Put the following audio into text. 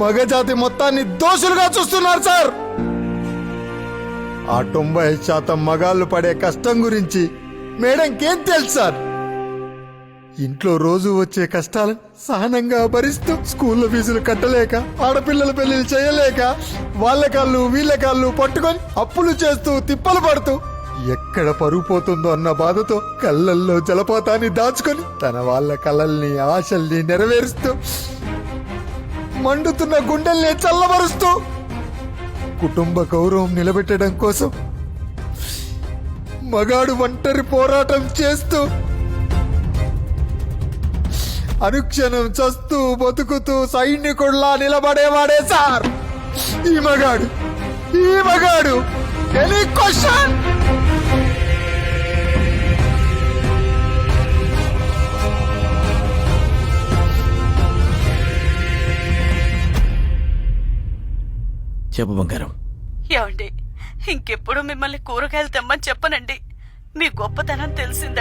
మగజాతి మొత్తాన్ని దోషులుగా చూస్తున్నారు సార్. ఆ 90% మగాళ్ళు పడే కష్టం గురించి మేడంకేం తెలుసు సార్? ఇంట్లో రోజు వచ్చే కష్టాలను సహనంగా భరిస్తూ స్కూల్లో ఫీజులు కట్టలేక, ఆడపిల్లల పెళ్లిళ్ళు చేయలేక, వాళ్ళ కాళ్ళు వీళ్ళ కాళ్ళు పట్టుకొని అప్పులు చేస్తూ తిప్పలు పడుతూ ఎక్కడ పరుగు పోతుందో అన్న బాధతో కళ్ళల్లో జలపాతాన్ని దాచుకొని తన వాళ్ళ కలల్ని ఆశల్ని నెరవేరుస్తూ మండుతున్న గుండెల్ని చల్లబరుస్తూ కుటుంబ గౌరవం నిలబెట్టడం కోసం మగాడు ఒంటరి పోరాటం చేస్తూ అనుక్షణం చస్తూ బతుకుతూ సైనికుల్లా నిలబడేవాడే సార్ ఈ మగాడు. Any question? చెప్పు బంగారం. ఏమండి, ఇంకెప్పుడు మిమ్మల్ని కూరగాయలు తెమ్మని చెప్పనండి. మీ గొప్పతనం తెలిసిందండి.